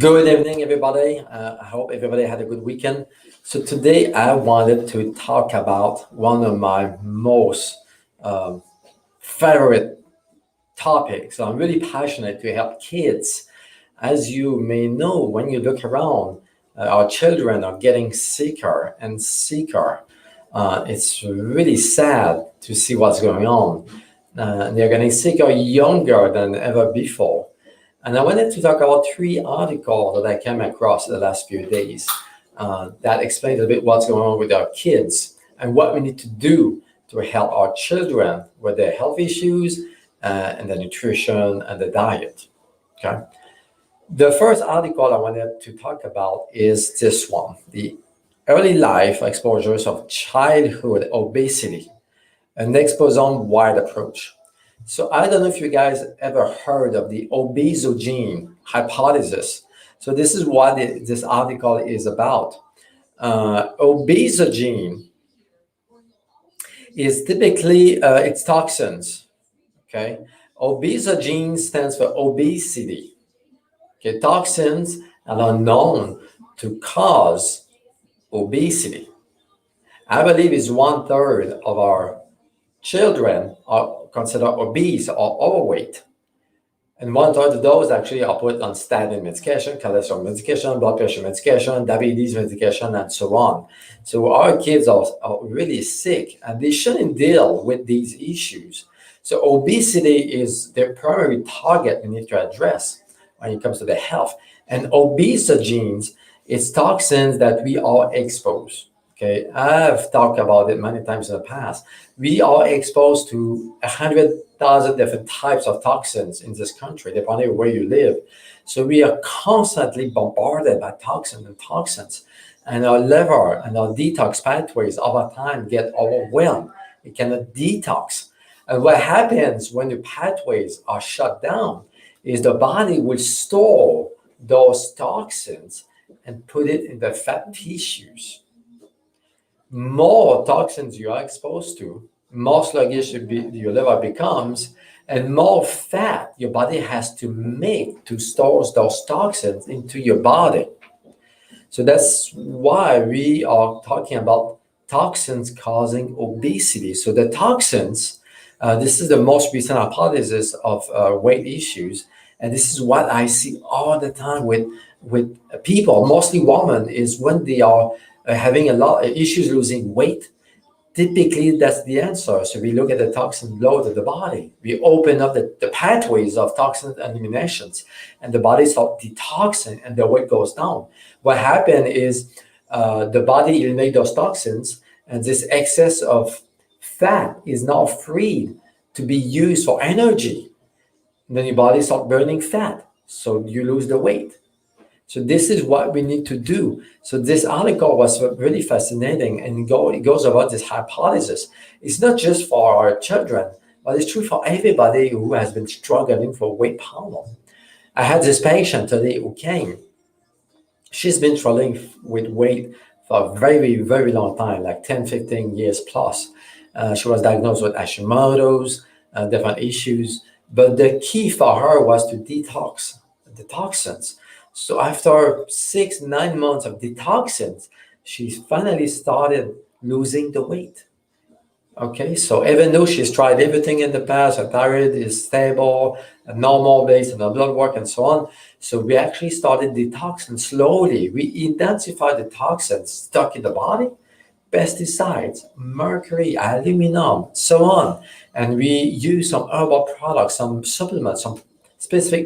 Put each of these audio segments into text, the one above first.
Good evening, everybody. I hope everybody had a good weekend. So today I wanted to talk about one of my most favorite topics. I'm really passionate to help kids. As you may know, when you look around, our children are getting sicker and sicker. It's really sad to see what's going on. They're getting sicker younger than ever before. And I wanted to talk about three articles that I came across the last few days that explains a bit what's going on with our kids and what we need to do to help our children with their health issues and the nutrition and the diet. Okay. The first article I wanted to talk about is this one, the early life exposures of childhood obesity, an exposome-wide approach. So I don't know if you guys ever heard of the obesogene hypothesis. So this is what this article is about. Obesogene is typically it's toxins. Okay, obesogene stands for obesity. Okay, toxins are known to cause obesity. I believe it's 1/3 of our children are considered obese or overweight. And 1/3 of those actually are put on statin medication, cholesterol medication, blood pressure medication, diabetes medication, and so on. So our kids are really sick and they shouldn't deal with these issues. So obesity is the primary target we need to address when it comes to the health. And obesogenes is toxins that we are exposed. Okay, I've talked about it many times in the past. We are exposed to 100,000 different types of toxins in this country, depending on where you live. So we are constantly bombarded by toxins. And our liver and our detox pathways over time get overwhelmed. It cannot detox. And what happens when the pathways are shut down is the body will store those toxins and put it in the fat tissues. More toxins you are exposed to, more sluggish your liver becomes, and more fat your body has to make to store those toxins into your body. So that's why we are talking about toxins causing obesity. So the toxins, this is the most recent hypothesis of weight issues, and this is what I see all the time with people, mostly women, is when they are having a lot of issues losing weight. Typically, that's the answer. So we look at the toxin load of the body. We open up the pathways of toxin eliminations, and the body starts detoxing, and the weight goes down. What happened is the body eliminates those toxins, and this excess of fat is now freed to be used for energy. And then your body starts burning fat, so you lose the weight. So this is what we need to do. So this article was really fascinating, and it goes about this hypothesis. It's not just for our children, but it's true for everybody who has been struggling for weight problem. I had this patient today who came. She's been struggling with weight for a very, very long time, like 10, 15 years plus. She was diagnosed with Hashimoto's, different issues. But the key for her was to detox the toxins. So after 6-9 months of detoxins, she finally started losing the weight. Okay, so even though she's tried everything in the past, her thyroid is stable, normal based on her blood work and so on. So we actually started detoxing slowly. We identified the toxins stuck in the body, pesticides, mercury, aluminum, so on. And we use some herbal products, some supplements, some specific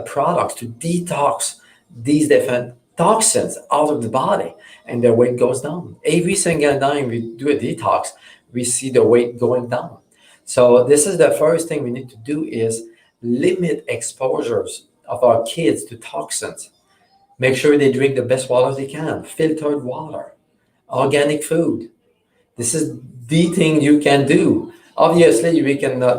products to detox these different toxins out of the body, and the weight goes down. Every single time we do a detox, we see the weight going down. So this is the first thing we need to do is limit exposures of our kids to toxins. Make sure they drink the best water they can, filtered water, organic food. This is the thing you can do. Obviously, we cannot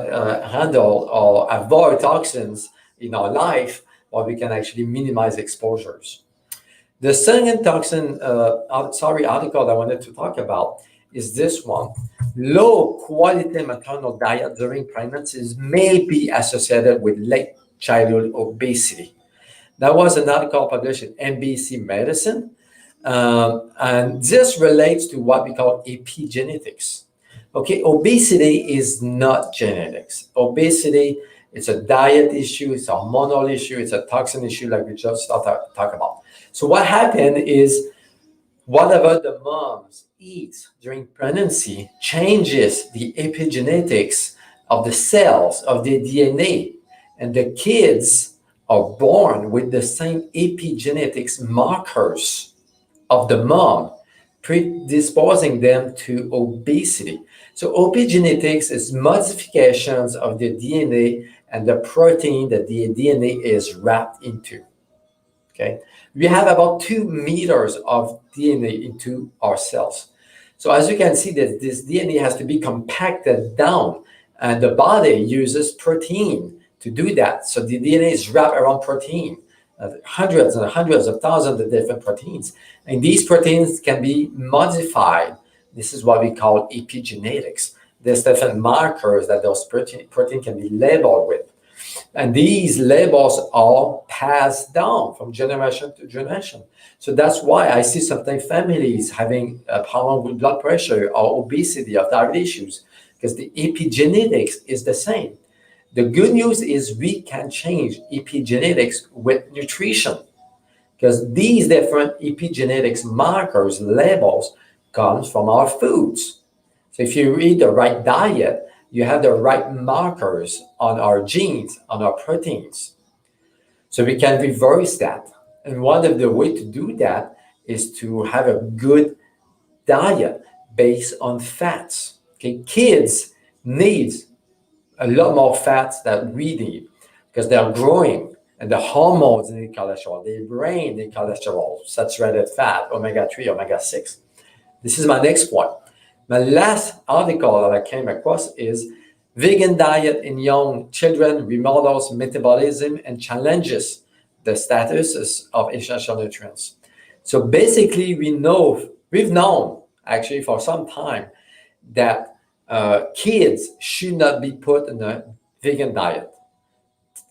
handle or avoid toxins in our life, or we can actually minimize exposures. The second toxin, article I wanted to talk about is this one. Low quality maternal diet during pregnancies may be associated with late childhood obesity. That was an article published in NBC Medicine. And this relates to what we call epigenetics. Okay, obesity is not genetics. Obesity, it's a diet issue, it's a hormonal issue, it's a toxin issue like we just talked about. So what happened is whatever the moms eat during pregnancy changes the epigenetics of the cells of the DNA, and the kids are born with the same epigenetics markers of the mom, predisposing them to obesity. So epigenetics is modifications of the DNA and the protein that the DNA is wrapped into. Okay, we have about 2 meters of DNA into our cells. So as you can see, that this DNA has to be compacted down, and the body uses protein to do that. So the DNA is wrapped around protein, hundreds and hundreds of thousands of different proteins, and these proteins can be modified. This is what we call epigenetics. There's different markers that those protein can be labeled with. And these labels are passed down from generation to generation. So that's why I see sometimes families having a problem with blood pressure or obesity or thyroid issues, because the epigenetics is the same. The good news is we can change epigenetics with nutrition, because these different epigenetics markers, labels, comes from our foods. So if you eat the right diet, you have the right markers on our genes, on our proteins. So we can reverse that. And one of the ways to do that is to have a good diet based on fats. Okay, kids need a lot more fats than we need because they're growing, and the hormones need cholesterol, the brain need cholesterol, saturated fat, omega-3, omega-6. This is my next point. My last article that I came across is vegan diet in young children remodels metabolism and challenges the status of essential nutrients. So basically, we've known actually for some time that kids should not be put in a vegan diet.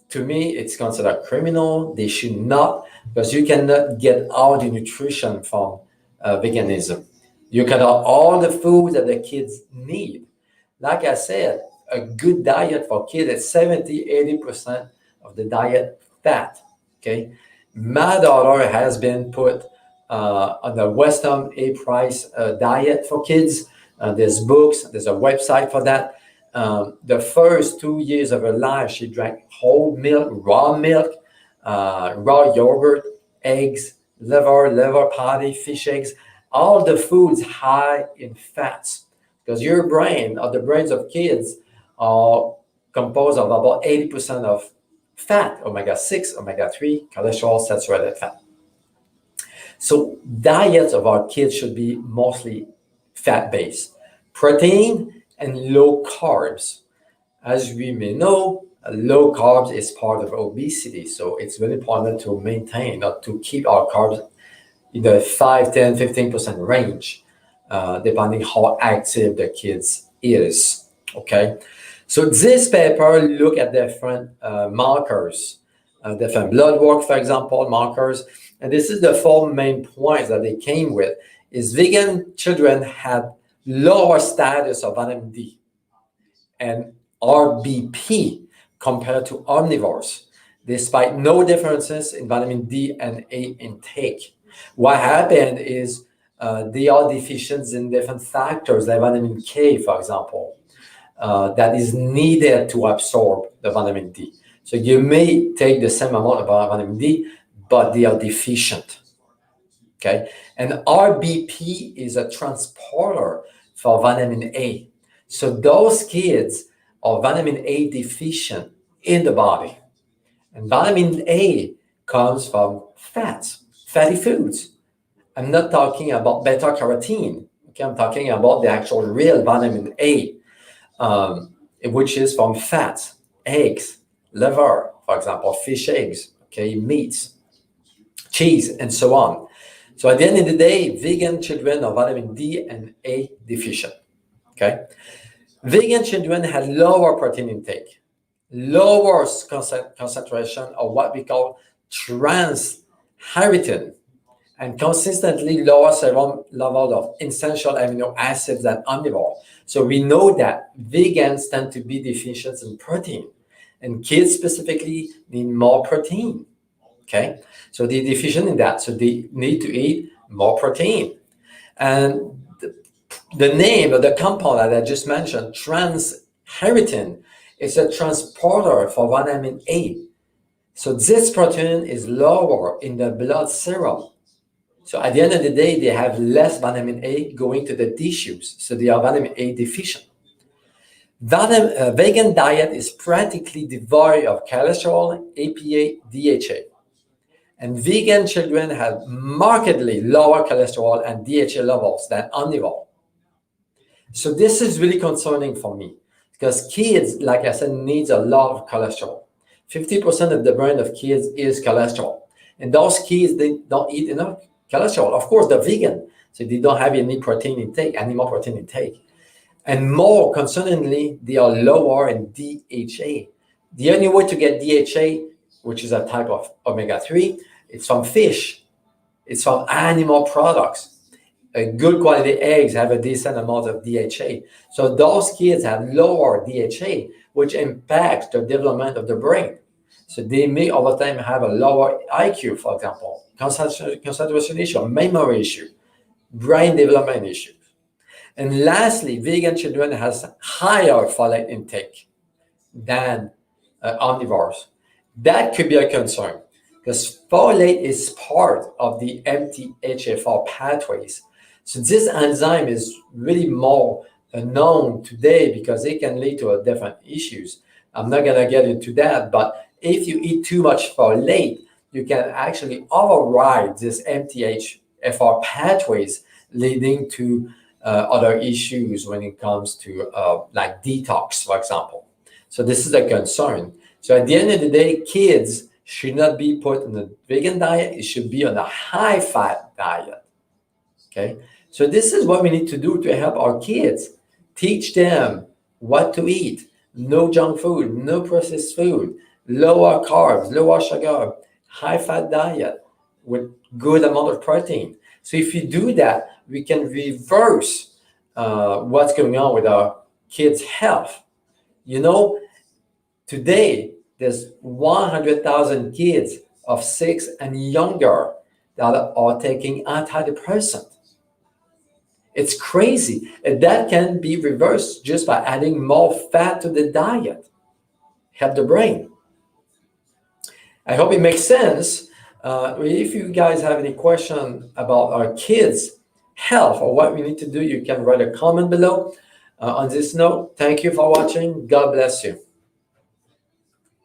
To me, it's considered criminal. They should not, because you cannot get all the nutrition from veganism. You can have all the food that the kids need. Like I said, a good diet for kids is 70-80% of the diet fat. Okay, my daughter has been put on the Western A Price diet for kids. There's books, there's a website for that. The first 2 years of her life, she drank whole milk, raw yogurt, eggs, liver patty, fish eggs, all the foods high in fats. Because your brain, or the brains of kids, are composed of about 80% of fat, omega-6, omega-3, cholesterol, saturated fat. So diets of our kids should be mostly fat-based, protein, and low carbs. As we may know, low carbs is part of obesity, so it's very important to maintain or to keep our carbs in the 5, 10, 15% range, depending how active the kids is. Okay, so this paper look at different markers, different blood work, for example, markers, and this is the 4 main points that they came with. Is vegan children had lower status of vitamin D and RBP compared to omnivores, despite no differences in vitamin D and A intake. What happened is they are deficient in different factors, like vitamin K, for example, that is needed to absorb the vitamin D. So you may take the same amount of vitamin D, but they are deficient. Okay, and RBP is a transporter for vitamin A. So those kids are vitamin A deficient in the body. And vitamin A comes from fats, fatty foods. I'm not talking about beta carotene. Okay, I'm talking about the actual real vitamin A, which is from fats, eggs, liver, for example, fish eggs, okay, meats, cheese, and so on. So at the end of the day, vegan children are vitamin D and A deficient. Okay, vegan children had lower protein intake, lower concentration of what we call trans-heritin, and consistently lower serum level of essential amino acids than omnivore. So we know that vegans tend to be deficient in protein, and kids specifically need more protein. Okay, so they're deficient in that, so they need to eat more protein. And the name of the compound that I just mentioned, trans-heritin, is a transporter for vitamin A. So this protein is lower in the blood serum. So at the end of the day, they have less vitamin A going to the tissues. So they are vitamin A deficient. Vegan diet is practically devoid of cholesterol, APA, DHA. And vegan children have markedly lower cholesterol and DHA levels than omnivore. So this is really concerning for me because kids, like I said, needs a lot of cholesterol. 50% of the brain of kids is cholesterol. And those kids, they don't eat enough cholesterol. Of course, they're vegan, so they don't have any protein intake, animal protein intake. And more concerningly, they are lower in DHA. The only way to get DHA, which is a type of omega-3, it's from fish. It's from animal products. Good quality eggs have a decent amount of DHA. So those kids have lower DHA, which impacts the development of the brain. So they may over time have a lower IQ, for example, concentration issue, memory issue, brain development issues. And lastly, vegan children has higher folate intake than omnivores. That could be a concern because folate is part of the MTHFR pathways. So this enzyme is really more known today because it can lead to different issues. I'm not going to get into that, but if you eat too much folate, you can actually override this MTHFR pathways, leading to other issues when it comes to like detox, for example. So this is a concern. So at the end of the day, kids should not be put on a vegan diet. It should be on a high-fat diet. Okay, so this is what we need to do to help our kids. Teach them what to eat. No junk food, no processed food, lower carbs, lower sugar, high-fat diet with good amount of protein. So if you do that, we can reverse what's going on with our kids' health. You know, today, there's 100,000 kids of 6 and younger that are taking antidepressants. It's crazy. And that can be reversed just by adding more fat to the diet. Help the brain. I hope it makes sense. If you guys have any question about our kids' health or what we need to do, you can write a comment below. On this note, thank you for watching. God bless you.